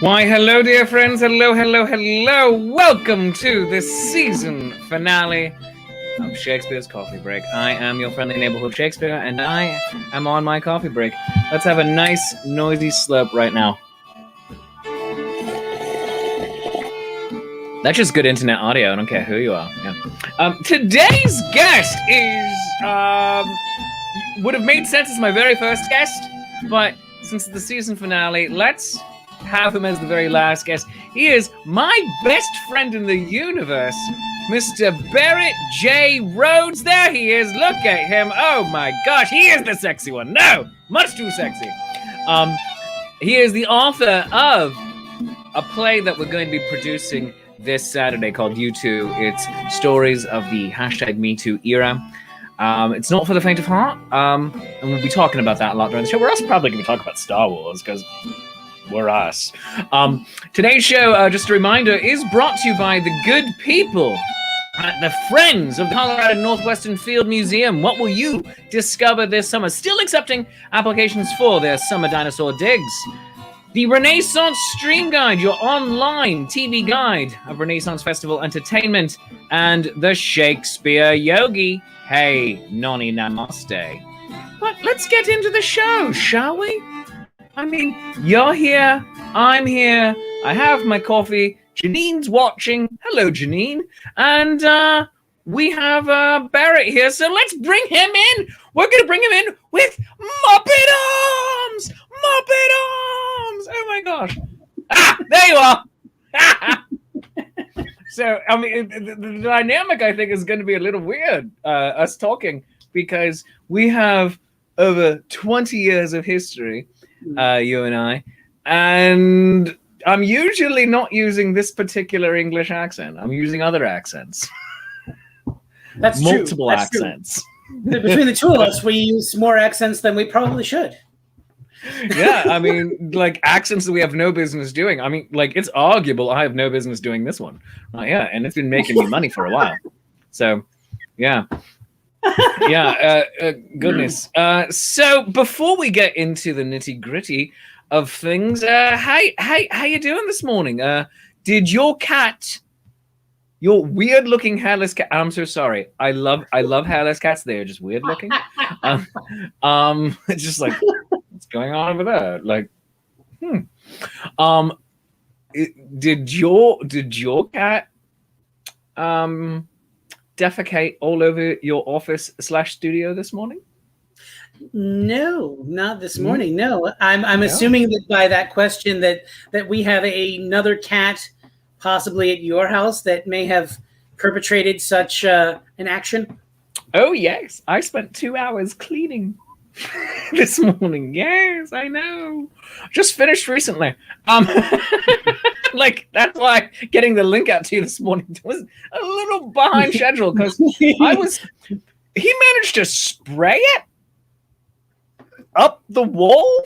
Why, hello, dear friends. Hello, hello, hello. Welcome to the season finale of Shakespeare's Coffee Break. I am your friendly neighborhood Shakespeare, and I am on my coffee break. Let's have a nice, noisy slurp right now. That's just good internet audio. I don't care who you are. Yeah. Today's guest is would have made sense as my very first guest, but since it's the season finale, let's have him as the very last guest. He is my best friend in the universe, Mr. Barrett J. Rhoads. There he is. Look at him. Oh my gosh, he is the sexy one. No, much too sexy. He is the author of a play that we're going to be producing this Saturday called You Too. It's stories of the #MeToo era. It's not for the faint of heart, and we'll be talking about that a lot during the show. We're also probably going to be talking about Star Wars, because we're us. Today's show, just a reminder, is brought to you by the good people at the Friends of the Colorado Northwestern Field Museum. What will you discover this summer? Still accepting applications for their summer dinosaur digs. The Renaissance Stream Guide, your online TV guide of Renaissance Festival entertainment, and the Shakespeare Yogi. Hey, noni namaste. But let's get into the show, shall we? I mean, you're here, I'm here, I have my coffee, Janine's watching. Hello, Janine. And we have Barrett here, so let's bring him in. We're going to bring him in with Muppet Arms! Muppet Arms! Oh my gosh. Ah, there you are! So, I mean, the dynamic, I think, is going to be a little weird, us talking, because we have over 20 years of history, you and I, and I'm usually not using this particular English accent. I'm using other accents. That's multiple true. That's accents. True. Between the two of us, we use more accents than we probably should. Yeah, I mean, like accents that we have no business doing. I mean, like it's arguable I have no business doing this one. Yeah, and it's been making me money for a while. So, yeah. Yeah, goodness. So before we get into the nitty gritty of things, how you doing this morning? Did your cat, your weird looking hairless cat? I'm so sorry. I love hairless cats. They're just weird looking. It's just like what's going on over there? Like, did your cat defecate all over your office / studio this morning? No, not this morning. No, I'm assuming that by that question that we have another cat possibly at your house that may have perpetrated such an action. Oh yes, I spent 2 hours cleaning this morning. Yes, I know. Just finished recently. Like that's why getting the link out to you this morning was a little behind schedule because he managed to spray it up the wall.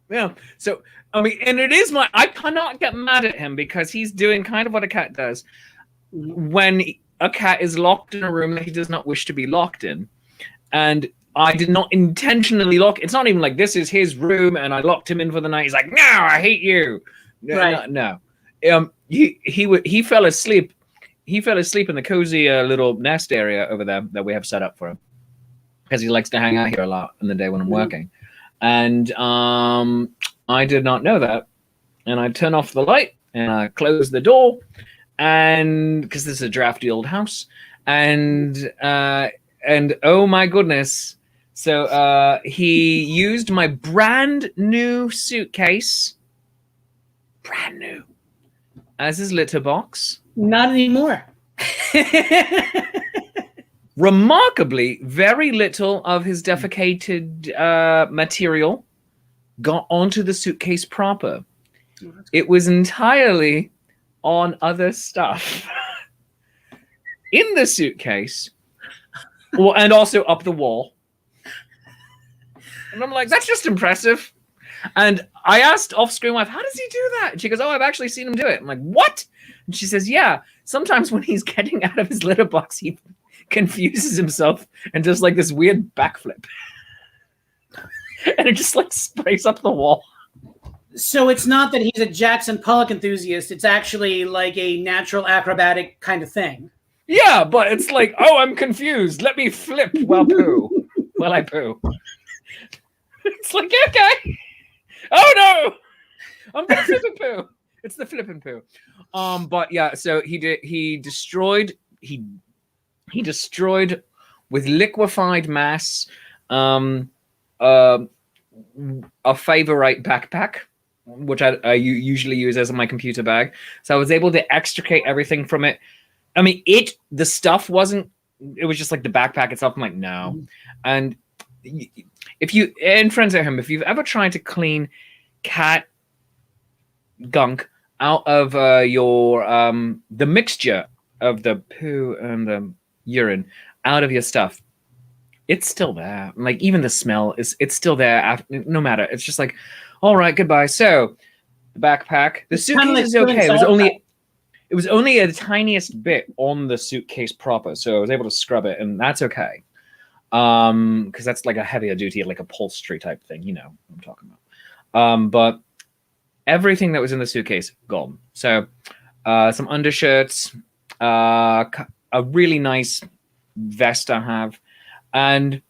Yeah. So I mean, and it is I cannot get mad at him because he's doing kind of what a cat does when a cat is locked in a room that he does not wish to be locked in. And I did not intentionally lock. It's not even like this is his room and I locked him in for the night. He's like, no, I hate you. Right. No. He fell asleep. He fell asleep in the cozy little nest area over there that we have set up for him because he likes to hang out here a lot in the day when I'm working. And I did not know that. And I turn off the light and I close the door, and because this is a drafty old house, and oh my goodness. So he used my brand new suitcase, brand new, as his litter box. Not anymore. Remarkably, very little of his defecated material got onto the suitcase proper. It was entirely on other stuff in the suitcase, and also up the wall. And I'm like, that's just impressive. And I asked off-screen wife, how does he do that? And she goes, oh, I've actually seen him do it. I'm like, what? And she says, yeah, sometimes when he's getting out of his litter box, he confuses himself and does like this weird backflip. And it just like sprays up the wall. So it's not that he's a Jackson Pollock enthusiast. It's actually like a natural acrobatic kind of thing. Yeah, but it's like, oh, I'm confused. Let me flip while I poo. It's like, okay. Oh no, I'm gonna flip and poo. It's the flip and poo. But yeah, so he destroyed with liquefied mass a Favorite backpack, which I usually use as my computer bag. So I was able to extricate everything from it. I mean, the stuff wasn't, it was just like the backpack itself. I'm like, no. And if you, and friends at home, if you've ever tried to clean cat gunk out of the mixture of the poo and the urine out of your stuff, it's still there. Like, even the smell it's still there after, no matter. It's just like, all right, goodbye. So the backpack, the suitcase is okay. It was only the tiniest bit on the suitcase proper, so I was able to scrub it, and that's okay. Because that's like a heavier duty, like upholstery type thing, you know what I'm talking about. But everything that was in the suitcase gone. So some undershirts, a really nice vest I have, and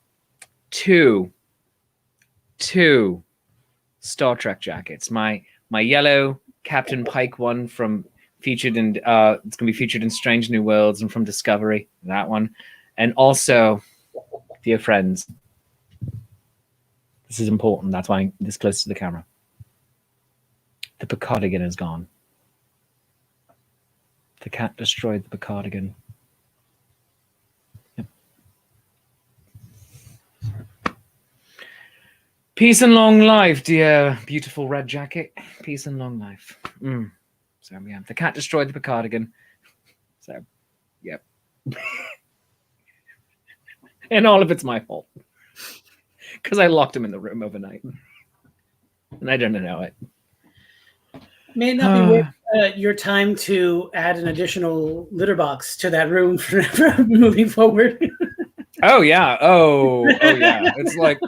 two Star Trek jackets. My yellow Captain Pike one from featured in it's gonna be featured in Strange New Worlds and from Discovery, that one. And also, dear friends, this is important, that's why I'm this close to the camera. The Picardigan is gone. The cat destroyed the Picardigan. Yep. Peace and long life, dear beautiful red jacket. Peace and long life. So yeah, the cat destroyed the Picardigan. So, yep. And all of it's my fault. Because I locked him in the room overnight. And I didn't know it. May it not be worth your time to add an additional litter box to that room for moving forward. Oh yeah. Oh yeah. It's like,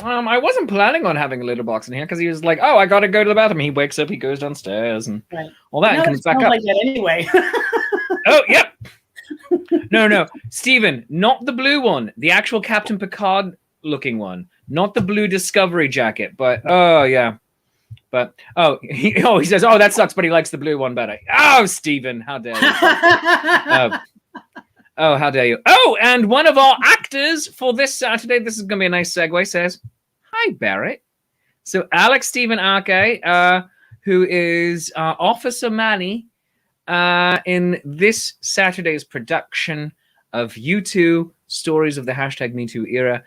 I wasn't planning on having a litter box in here because he was like, oh, I gotta go to the bathroom. He wakes up, he goes downstairs and all that, and comes back up. Like that anyway. Oh, yep. No, Stephen, not the blue one, the actual Captain Picard looking one, not the blue Discovery jacket, but oh yeah. But he says, oh, that sucks, but he likes the blue one better. Oh, Stephen, how dare you? Oh, how dare you? Oh, and one of our actors for this Saturday, this is going to be a nice segue, says, hi, Barrett. So Alex Stephen Arke, who is Officer Manny in this Saturday's production of U2, Stories of the #MeToo Era,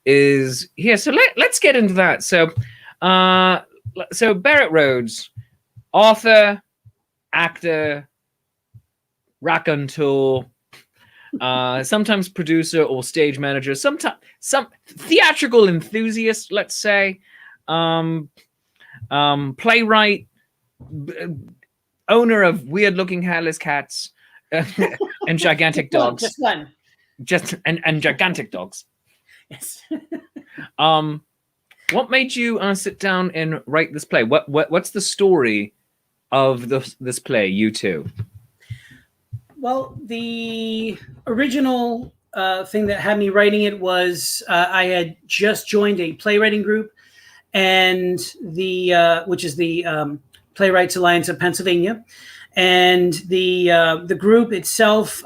is here. So let's get into that. So Barrett Rhoads, author, actor, raconteur, sometimes producer or stage manager, sometimes some theatrical enthusiast, let's say, playwright, owner of weird-looking hairless cats and gigantic dogs. Just one. And gigantic dogs. Yes. What made you sit down and write this play? What's the story of this play, U2? Well, the original thing that had me writing it was I had just joined a playwriting group, and which is the Playwrights Alliance of Pennsylvania, and the group itself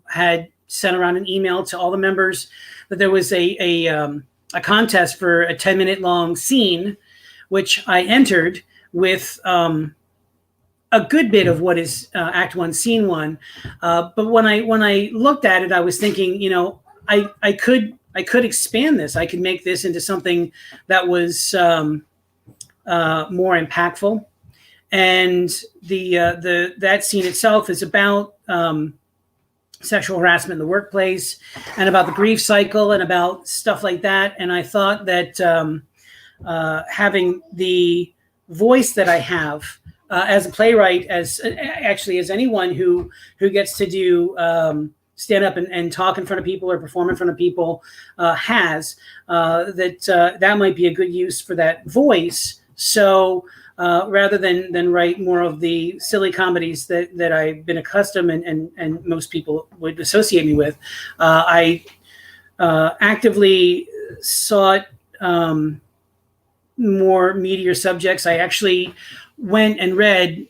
had sent around an email to all the members that there was a contest for a 10-minute long scene, which I entered with a good bit of what is Act 1, Scene 1. But when I looked at it, I was thinking, I could expand this. I could make this into something that was more impactful. And that scene itself is about sexual harassment in the workplace and about the grief cycle and about stuff like that. And I thought that having the voice that I have as a playwright, as anyone who gets to do stand up and talk in front of people or perform in front of people that might be a good use for that voice So rather than write more of the silly comedies that I've been accustomed and most people would associate me with, I actively sought more meatier subjects. I actually went and read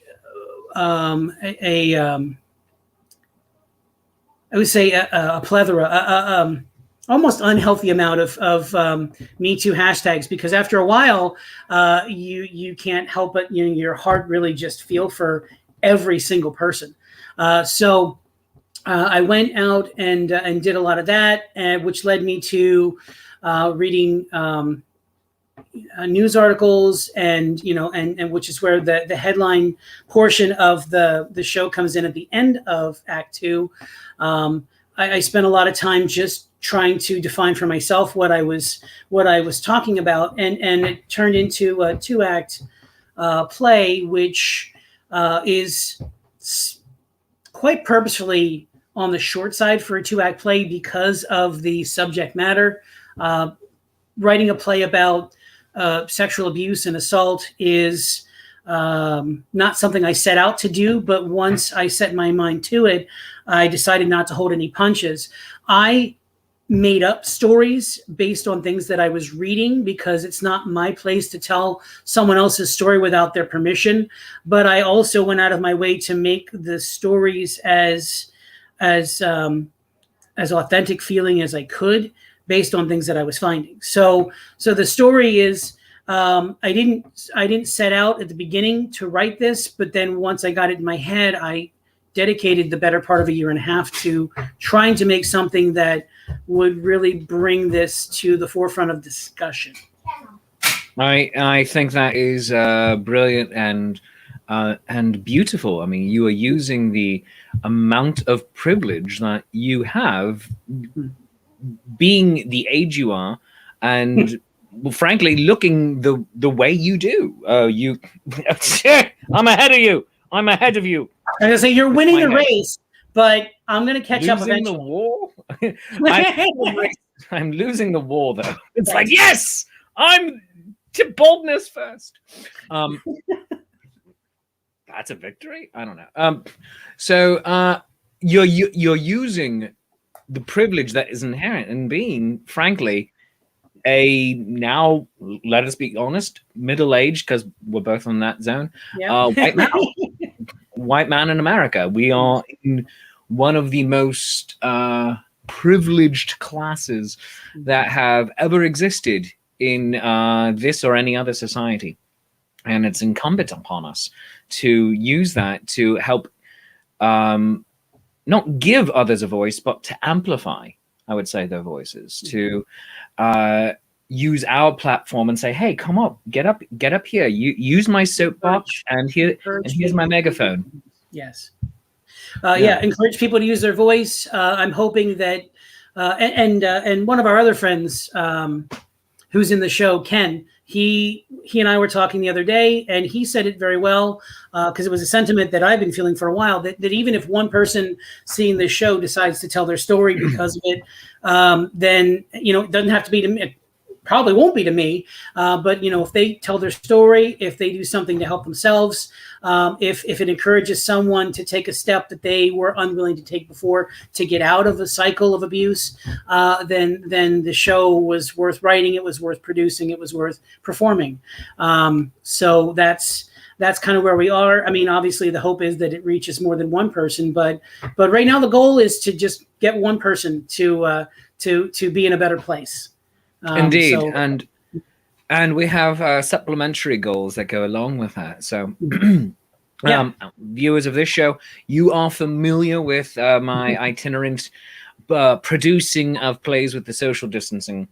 I would say a plethora, almost unhealthy amount of Me Too hashtags, because after a while, you can't help but your heart really just feel for every single person. So I went out and did a lot of that, which led me to reading news articles, and which is where the headline portion of the show comes in at the end of Act 2. I spent a lot of time just trying to define for myself what I was talking about, and it turned into a 2-act play, which is quite purposefully on the short side for a 2-act play because of the subject matter. Writing a play about sexual abuse and assault is not something I set out to do, but once I set my mind to it, I decided not to hold any punches. I made up stories based on things that I was reading, because it's not my place to tell someone else's story without their permission. But I also went out of my way to make the stories as authentic feeling as I could, based on things that I was finding. So the story is, I didn't set out at the beginning to write this, but then once I got it in my head, I dedicated the better part of 1.5 years to trying to make something that would really bring this to the forefront of discussion. I think that is brilliant and beautiful. I mean, you are using the amount of privilege that you have, being the age you are, and well, frankly, looking the way you do. I'm ahead of you. I'm ahead of you. I'm gonna say you're winning the race, but I'm gonna catch up eventually. The war? I'm losing the war, though. It's like, yes, I'm to boldness first. That's a victory. I don't know. So you're using the privilege that is inherent in being, frankly, a now, let us be honest, middle-aged, because we're both on that zone, white man. White man in America. We are in one of the most privileged classes that have ever existed in this or any other society. And it's incumbent upon us to use that to help not give others a voice, but to amplify, I would say, their voices, to use our platform and say, hey, come up, get up here. You use my soapbox, and here's my megaphone. Yes. Encourage people to use their voice. I'm hoping that, and one of our other friends who's in the show, Ken, he and I were talking the other day, and he said it very well, because it was a sentiment that I've been feeling for a while, that even if one person seeing this show decides to tell their story because of it, then, it doesn't have to be to me. It probably won't be to me, but, if they tell their story, if they do something to help themselves, if it encourages someone to take a step that they were unwilling to take before to get out of a cycle of abuse, then the show was worth writing, it was worth producing, it was worth performing. So that's kind of where we are. I mean, obviously the hope is that it reaches more than one person, but right now the goal is to just get one person to be in a better place. Indeed, and we have supplementary goals that go along with that. So, viewers of this show, you are familiar with my itinerant producing of plays with the social distancing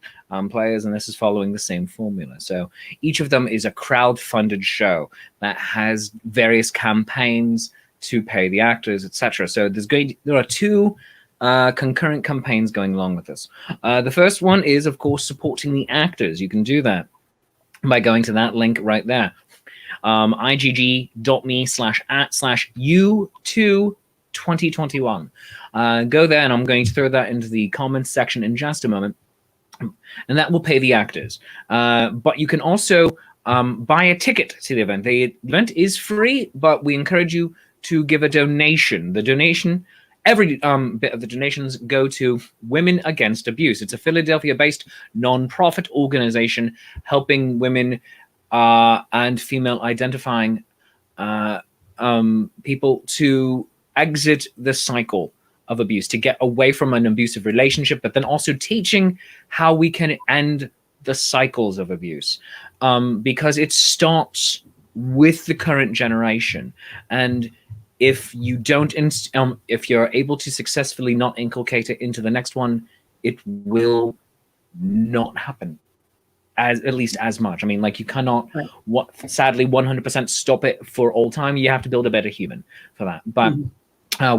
players, and this is following the same formula. So each of them is a crowd-funded show that has various campaigns to pay the actors, etc. So there are two concurrent campaigns going along with this. The first one is, of course, supporting the actors. You can do that by going to that link right there, igg.me/@/U22021. Go there, and I'm going to throw that into the comments section in just a moment, and that will pay the actors. But you can also buy a ticket to the event. The event is free, but we encourage you to give a donation. The donation, every bit of the donations go to Women Against Abuse. It's a Philadelphia-based non-profit organization helping women and female identifying people to exit the cycle of abuse, to get away from an abusive relationship, but then also teaching how we can end the cycles of abuse, because it starts with the current generation. And if you don't, if you're able to successfully not inculcate it into the next one, it will not happen at least as much. I mean, like, you cannot, sadly, 100% stop it for all time. You have to build a better human for that. But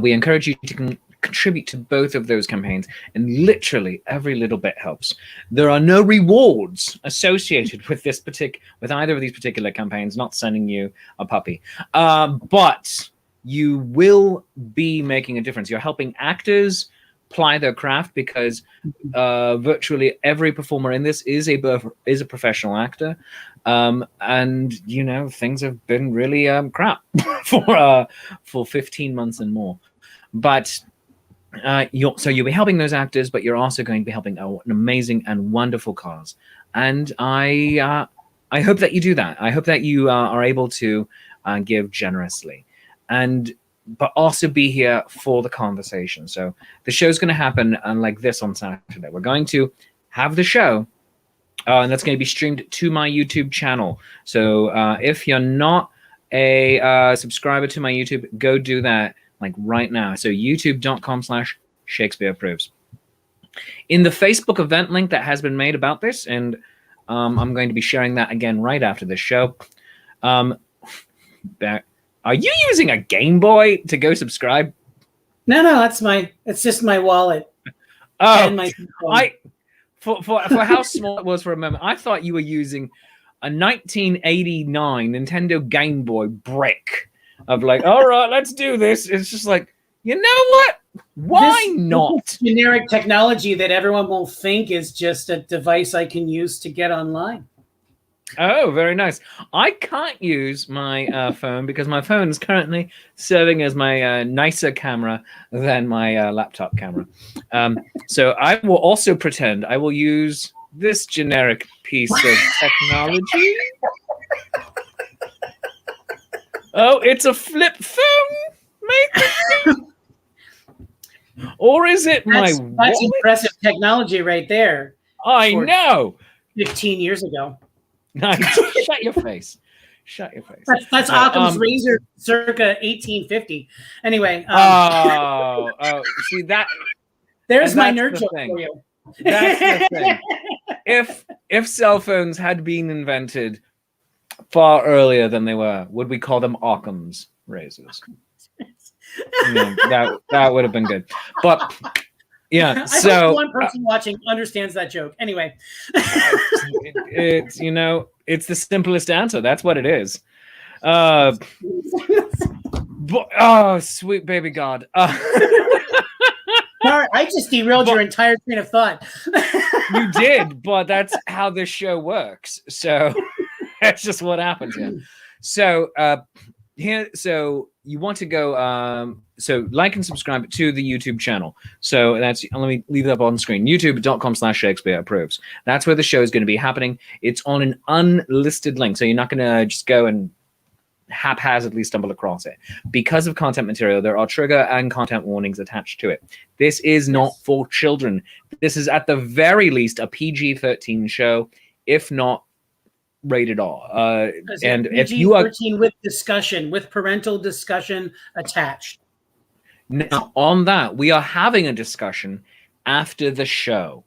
we encourage you to contribute to both of those campaigns, and literally every little bit helps. There are no rewards associated with with either of these particular campaigns, not sending you a puppy, but you will be making a difference. You're helping actors ply their craft, because virtually every performer in this is a professional actor, and you know, things have been really crap for 15 months and more. But you'll be helping those actors, but you're also going to be helping an amazing and wonderful cause. And I hope that you do that. I hope that you are able to give generously, but also be here for the conversation. So the show's going to happen like this on Saturday. We're going to have the show, and that's going to be streamed to my YouTube channel. So if you're not a subscriber to my YouTube, go do that like right now. So youtube.com/Shakespeare Approves. In the Facebook event link that has been made about this, and I'm going to be sharing that again right after this show. Are you using a Game Boy to go subscribe? No, it's just my wallet. Oh, and my for how small it was for a moment, I thought you were using a 1989 Nintendo Game Boy brick of like, all right, let's do this. It's just like, you know what? Why not? Generic technology that everyone will think is just a device I can use to get online. Oh, very nice. I can't use my phone because my phone is currently serving as my nicer camera than my laptop camera. So I will also pretend I will use this generic piece of technology. Oh, it's a flip phone, maybe? Or is it that's wallet? Impressive technology right there. I know. 15 years ago. Nice. Shut your face. Shut your face. That's Occam's razor, circa 1850. Anyway. See that? There's my nerd joke for you. That's the thing. If cell phones had been invented far earlier than they were, would we call them Occam's razors? Yeah, that would have been good. But yeah, I hope one person watching understands that joke. Anyway, it's it's the simplest answer. That's what it is. But, oh, sweet baby God. Sorry, I just derailed your entire train of thought. You did, but that's how this show works. So that's just what happens here. So so you want to go so like and subscribe to the YouTube channel. So that's, let me leave that up on screen, youtube.com/Shakespeare Approves. That's where the show is going to be happening. It's on an unlisted link, so you're not going to just go and haphazardly stumble across it. Because of content material, there are trigger and content warnings attached to it. This is not for children. This is at the very least a PG-13 show, if not rated R. And if you are PG-13 with discussion, with parental discussion attached. Now, on that, we are having a discussion after the show.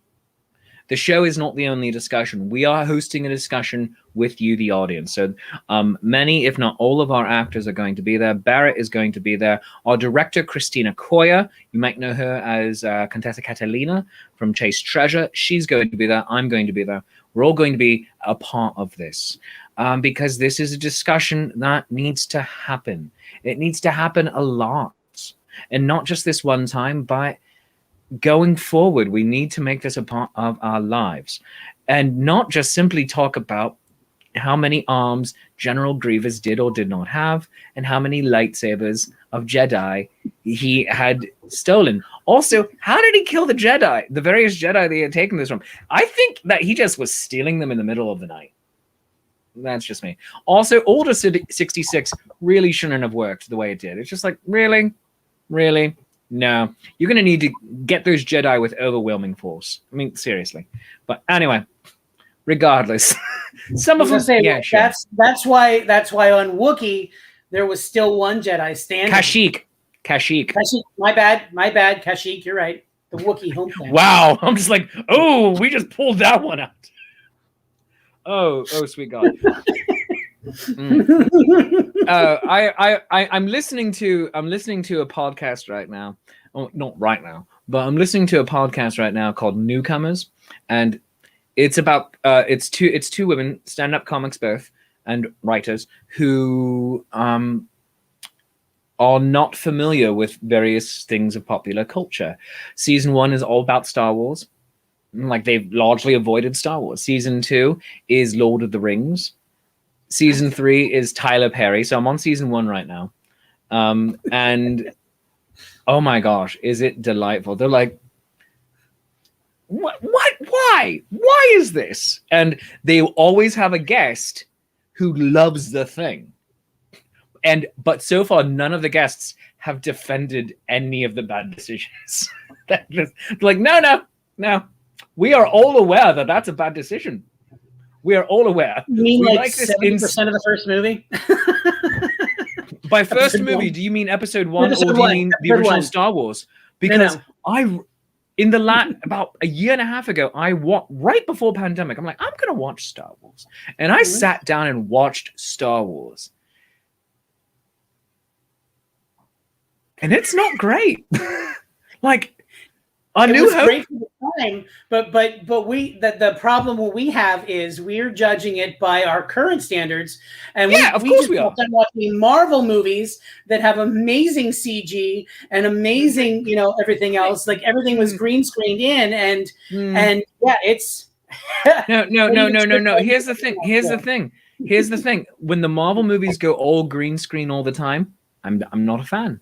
The show is not the only discussion. We are hosting a discussion with you, the audience. So many, if not all of our actors are going to be there. Barrett is going to be there. Our director, Christina Coyer, you might know her as Contessa Catalina from Chase Treasure. She's going to be there. I'm going to be there. We're all going to be a part of this because this is a discussion that needs to happen. It needs to happen a lot. And not just this one time, but going forward, we need to make this a part of our lives and not just simply talk about how many arms General Grievous did or did not have, and how many lightsabers of Jedi he had stolen. Also, how did he kill the Jedi, the various Jedi that he had taken this from? I think that he just was stealing them in the middle of the night. That's just me. Also, Order 66 really shouldn't have worked the way it did. It's just like, really? Really? No. You're going to need to get those Jedi with overwhelming force. I mean, seriously. But anyway, regardless, some of them, yeah, sure. That's why on Wookiee there was still one Jedi standing. Kashyyyk. My bad. Kashyyyk, you're right. The Wookiee home planet. Wow, I'm just like, oh, we just pulled that one out. Oh, sweet God. I'm listening to a podcast right now. Oh, not right now, but I'm listening to a podcast right now called Newcomers, and it's about it's two women, stand-up comics both, and writers who are not familiar with various things of popular culture. Season 1 is all about Star Wars. Like, they've largely avoided Star Wars. Season 2 is Lord of the Rings. Season 3 is Tyler Perry. So I'm on season 1 right now. And oh my gosh, is it delightful. They're like, what? Why is this? And they always have a guest who loves the thing. But so far, none of the guests have defended any of the bad decisions. Like, no. We are all aware that that's a bad decision. We are all aware. You mean like 70% of the first movie? By first movie, do you mean episode 1 or do you mean the original Star Wars? Because about a year and a half ago, right before pandemic, I'm like, I'm going to watch Star Wars. And I sat down and watched Star Wars. And it's not great. Like, A New Hope. Great for the time, but the problem we have is we're judging it by our current standards, and of course we are watching Marvel movies that have amazing CG and amazing, everything else. Like, everything was green screened in, and it's no. Here's the thing. When the Marvel movies go all green screen all the time, I'm not a fan.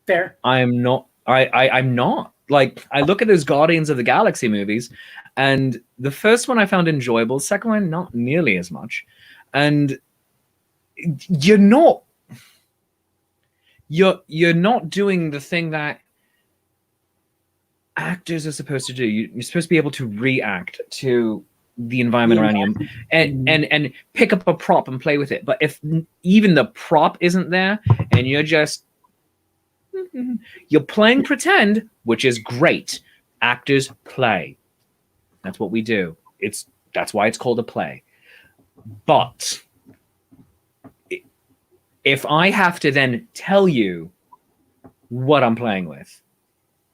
Fair. I'm not. I'm not. Like, I look at those Guardians of the Galaxy movies, and the first one I found enjoyable, second one not nearly as much. And you're not doing the thing that actors are supposed to do. You're supposed to be able to react to the environment around you and pick up a prop and play with it. But if even the prop isn't there and you're playing pretend, which is great. Actors play. That's what we do. That's why it's called a play. But if I have to then tell you what I'm playing with,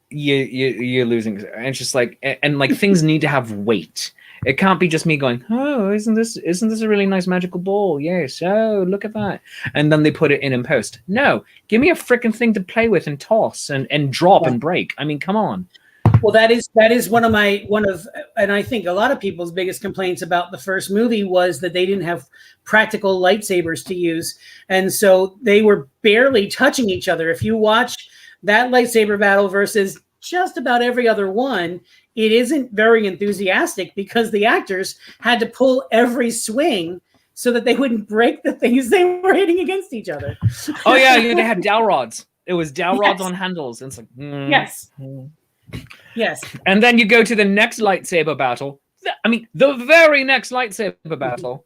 you're losing. And it's just like, and like, things need to have weight. It can't be just me going, oh, isn't this a really nice magical ball? Yes. Oh, look at that. And then they put it in post. No, give me a freaking thing to play with and toss and drop and break. I mean, come on. Well, that is and I think a lot of people's biggest complaints about the first movie was that they didn't have practical lightsabers to use. And so they were barely touching each other. If you watch that lightsaber battle versus just about every other one, it isn't very enthusiastic because the actors had to pull every swing so that they wouldn't break the things they were hitting against each other. Oh yeah, they had dowel rods. It was dowel rods on handles. And it's like, Yes. And then you go to the next lightsaber battle. I mean, the very next lightsaber battle,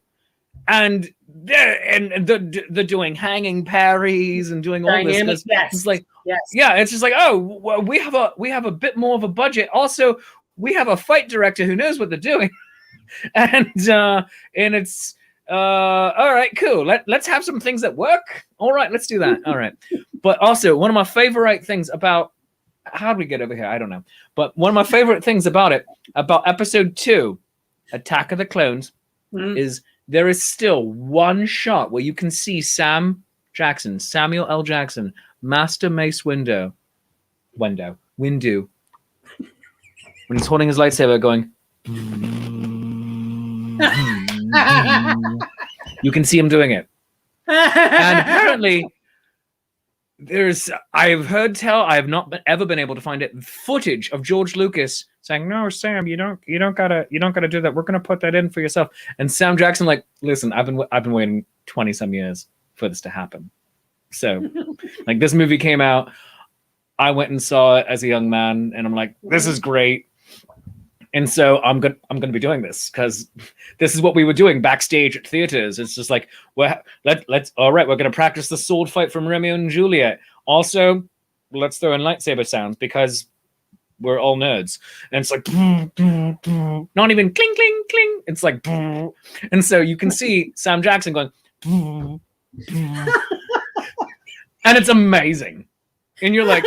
and they're doing hanging parries and doing all this. It's like, it's just like, oh, well, we have a bit more of a budget. Also, we have a fight director who knows what they're doing, and it's all right, cool. Let's have some things that work. All right, let's do that. All right, but also one of my favorite things about how did we get over here? I don't know, but one of my favorite things about episode 2, Attack of the Clones, is there is still one shot where you can see Samuel L. Jackson, Master Mace Windu, when he's holding his lightsaber going, You can see him doing it. And apparently I've heard tell, I have not ever been able to find it, footage of George Lucas saying, "No, Sam, you don't gotta do that. We're gonna put that in for yourself." And Sam Jackson, like, "Listen, I've been waiting 20 some years for this to happen." So, like, this movie came out, I went and saw it as a young man, and I'm like, "This is great." And so I'm gonna be doing this because this is what we were doing backstage at theaters. It's just like, well, let's all right, we're gonna practice the sword fight from Romeo and Juliet. Also, let's throw in lightsaber sounds because we're all nerds. And it's like not even cling cling cling. It's like, and so you can see Sam Jackson going, and it's amazing. And you're like,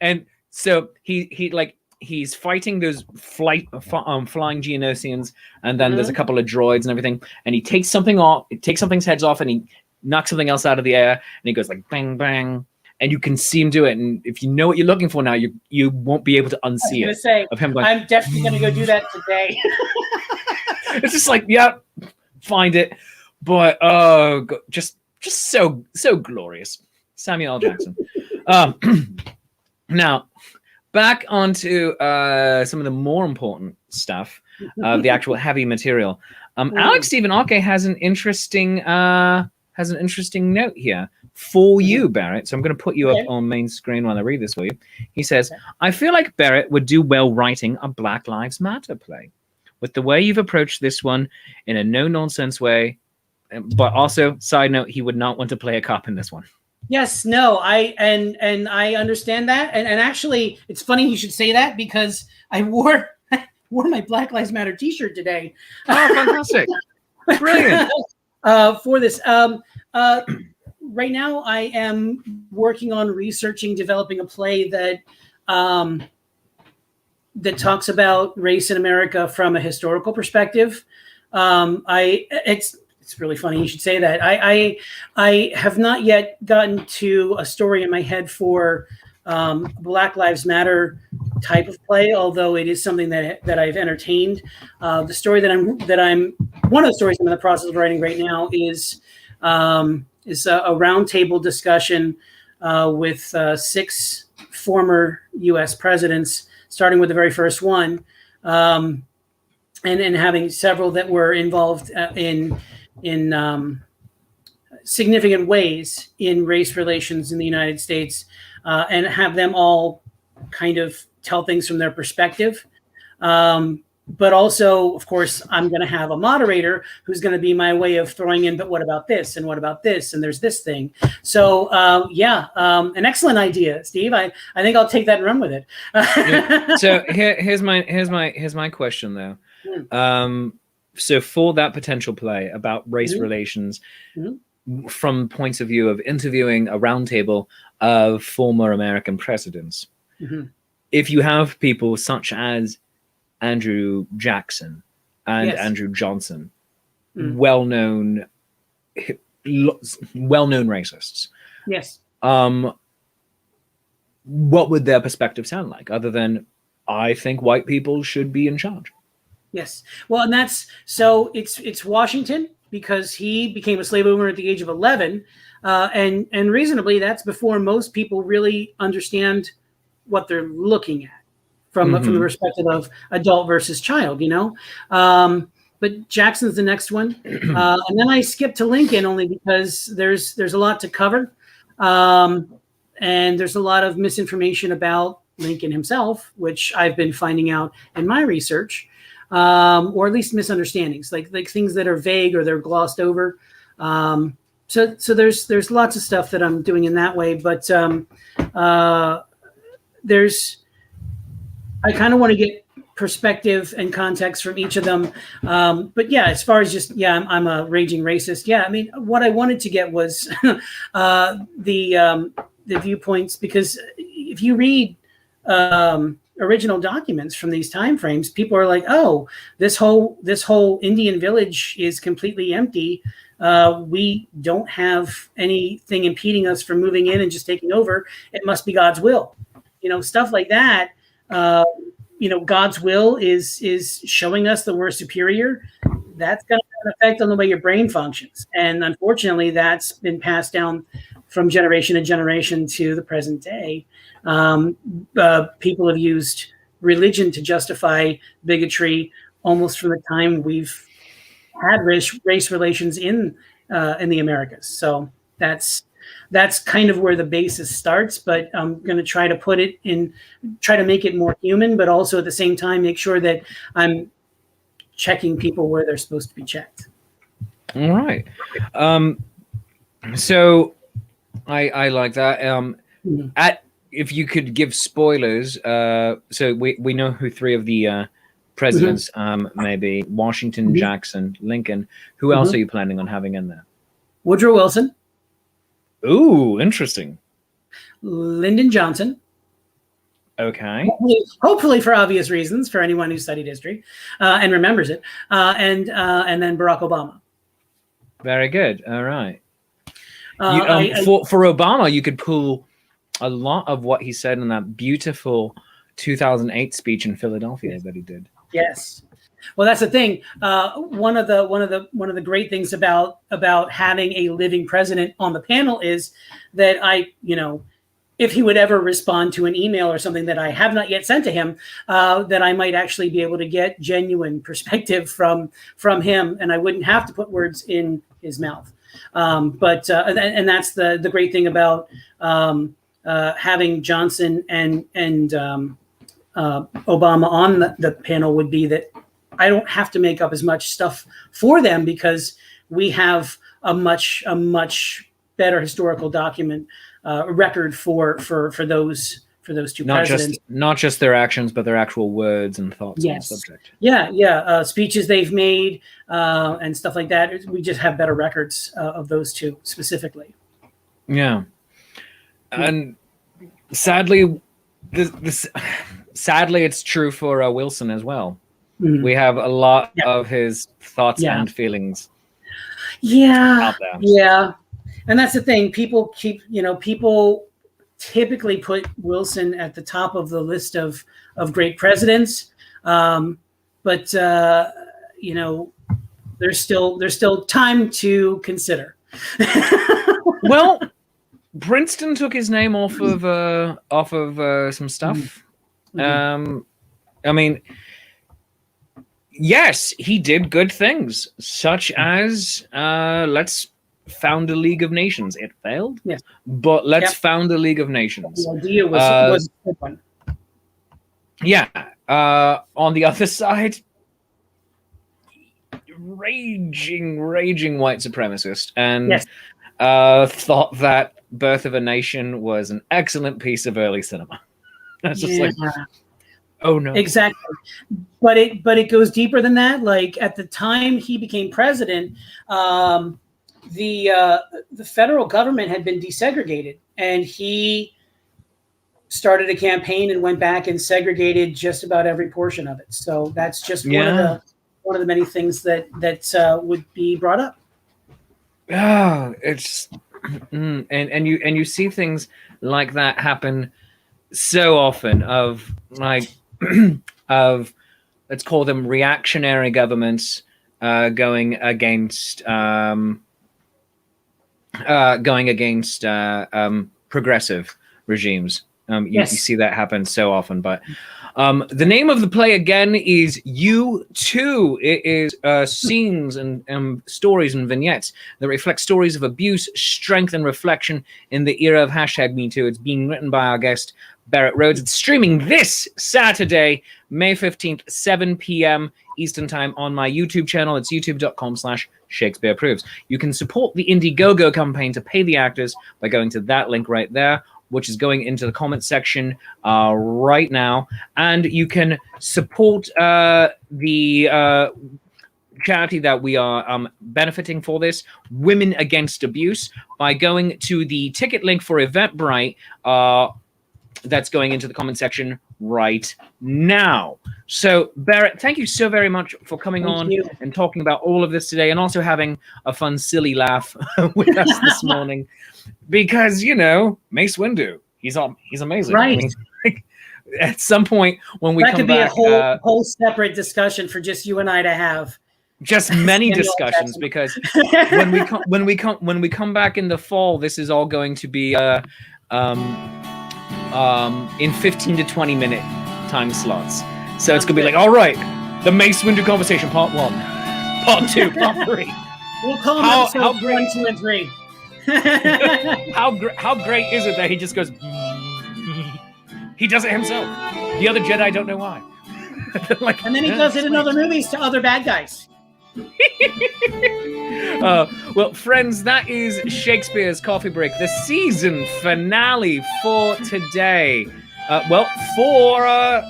and so he's fighting those flying Geonosians, and then there's a couple of droids and everything, and he takes something off, something's heads off, and he knocks something else out of the air, and he goes like bang bang, and you can see him do it. And if you know what you're looking for now, you won't be able to unsee it. Of him going, I'm definitely gonna go do that today. It's just like, yeah, find it, but just so glorious, Samuel L. Jackson. Now, back onto some of the more important stuff, the actual heavy material. Alex Stephen Arke has an interesting note here for you, Barrett. So I'm going to put you up on main screen while I read this for you. He says, "I feel like Barrett would do well writing a Black Lives Matter play. With the way you've approached this one in a no-nonsense way, but also, side note, he would not want to play a cop in this one." Yes, no, I understand that, and actually, it's funny you should say that because I wore my Black Lives Matter T-shirt today. Oh, fantastic! Brilliant. For this, right now I am working on developing a play that that talks about race in America from a historical perspective. It's really funny you should say that. I have not yet gotten to a story in my head for Black Lives Matter type of play, although it is something that I've entertained. The story that I'm one of the stories I'm in the process of writing right now is a roundtable discussion with 6 former U.S. presidents, starting with the very first one, and having several that were involved in significant ways in race relations in the United States, and have them all kind of tell things from their perspective. But also, of course, I'm going to have a moderator who's going to be my way of throwing in, but what about this? And what about this? And there's this thing. So an excellent idea, Steve. I think I'll take that and run with it. So here's my question though. So for that potential play about race relations, from points of view of interviewing a roundtable of former American presidents, if you have people such as Andrew Jackson and Andrew Johnson, well-known racists, what would their perspective sound like, other than, I think white people should be in charge? Yes. Well, and it's Washington, because he became a slave owner at the age of 11. And reasonably, that's before most people really understand what they're looking at from the perspective of adult versus child, but Jackson's the next one. And then I skipped to Lincoln only because there's a lot to cover. And there's a lot of misinformation about Lincoln himself, which I've been finding out in my research. Or at least misunderstandings, like things that are vague or they're glossed over. So there's lots of stuff that I'm doing in that way, but I kind of want to get perspective and context from each of them. But yeah, as far as I'm a raging racist. Yeah, I mean, what I wanted to get was the viewpoints, because if you read original documents from these time frames, people are like, oh, this whole Indian village is completely empty. We don't have anything impeding us from moving in and just taking over. It must be God's will. Stuff like that. God's will is showing us that we're superior, that's going to have an effect on the way your brain functions. And unfortunately, that's been passed down from generation to generation to the present day. People have used religion to justify bigotry almost from the time we've had race relations in the Americas. So that's kind of where the basis starts, but I'm going to try to make it more human, but also at the same time make sure that I'm checking people where they're supposed to be checked. All right. So I like that. If you could give spoilers, so we know who three of the presidents may be: Washington, Jackson, Lincoln. Who else are you planning on having in there? Woodrow Wilson. Ooh, interesting. Lyndon Johnson. Okay. Hopefully for obvious reasons, for anyone who studied history and remembers it, and then Barack Obama. Very good. All right. For Obama, you could pull a lot of what he said in that beautiful 2008 speech in Philadelphia that he did. Yes. Well, that's the thing. One of the great things about having a living president on the panel is that if he would ever respond to an email or something that I have not yet sent to him, that I might actually be able to get genuine perspective from him, and I wouldn't have to put words in his mouth. And that's the great thing about having Johnson and Obama on the panel would be that I don't have to make up as much stuff for them because we have a much better historical document record for those two presidents. Not just their actions, but their actual words and thoughts on the subject. Yeah. Speeches they've made and stuff like that. We just have better records of those two specifically. Yeah, and sadly, sadly, it's true for Wilson as well. We have a lot of his thoughts and feelings. Yeah, and that's the thing. People typically put Wilson at the top of the list of great presidents, but there's still time to consider. Well, Princeton took his name off of some stuff. I mean, yes, he did good things, such as let's found a League of Nations. It failed, yes, but let's found a League of Nations. The idea was a good one. Yeah. On the other side, raging white supremacist, and thought that Birth of a Nation was an excellent piece of early cinema. That's just like, oh no, exactly. But it goes deeper than that. Like at the time he became president, the federal government had been desegregated, and he started a campaign and went back and segregated just about every portion of it. So that's just one of the many things that would be brought up. It's and you see things like that happen so often of let's call them reactionary governments going against progressive regimes. You see that happen so often. But the name of the play again is You Too. It is scenes and stories and vignettes that reflect stories of abuse, strength, and reflection in the era of #MeToo. It's being written by our guest, Barrett Rhoads. It's streaming this Saturday, May 15th, 7 p.m. Eastern Time on my YouTube channel. It's youtube.com/Shakespeare Proves. You can support the Indiegogo campaign to pay the actors by going to that link right there, which is going into the comment section right now. And you can support the charity that we are benefiting for this, Women Against Abuse, by going to the ticket link for Eventbrite that's going into the comment section right now. So, Barrett, thank you so very much for coming on and talking about all of this today, and also having a fun, silly laugh with us this morning. Because, Mace Windu, he's amazing. Right. I mean, at some point when we that come could be back, a whole separate discussion for just you and I to have. just many discussions, because when we come back in the fall, this is all going to be in 15 to 20 minute time slots. So it's gonna be like, all right, the Mace Windu conversation, part 1, part 2, part 3. We'll call them episodes 1, 2, and 3. How great is it that he just goes? He does it himself. The other Jedi don't know why. Like, and then he does it in other movies to other bad guys. Well, friends, that is Shakespeare's Coffee Break, the season finale for today. For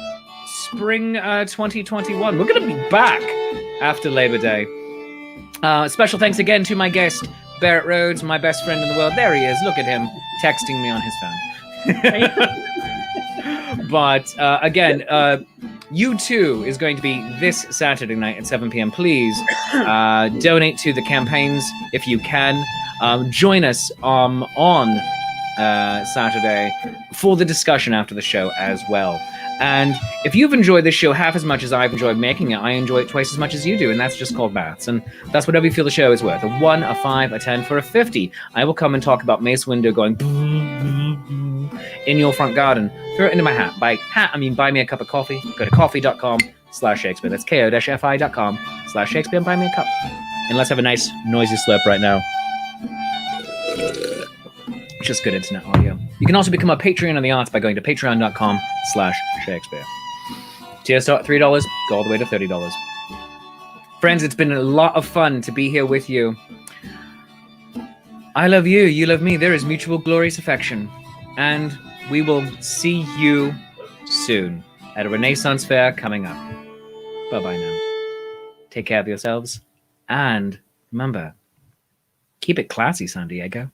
spring 2021. We're going to be back after Labor Day. Special thanks again to my guest, Barrett Rhoads, my best friend in the world. There he is. Look at him texting me on his phone. But again, U2 is going to be this Saturday night at 7 p.m. Please donate to the campaigns if you can. Join us on Saturday for the discussion after the show as well. And if you've enjoyed this show half as much as I've enjoyed making it, I enjoy it twice as much as you do, and that's just called maths. And that's whatever you feel the show is worth. A 1, a 5, a 10, for a 50. I will come and talk about Mace Windu going in your front garden. Throw it into my hat. By hat, I mean buy me a cup of coffee. Go to coffee.com/Shakespeare. That's ko-fi.com/Shakespeare and buy me a cup. And let's have a nice noisy slurp right now. Just good internet audio. You can also become a Patreon on the arts by going to patreon.com/Shakespeare. Tier start at $3, go all the way to $30. Friends, it's been a lot of fun to be here with you. I love you, you love me. There is mutual glorious affection. And we will see you soon at a Renaissance fair coming up. Bye-bye now. Take care of yourselves. And remember, keep it classy, San Diego.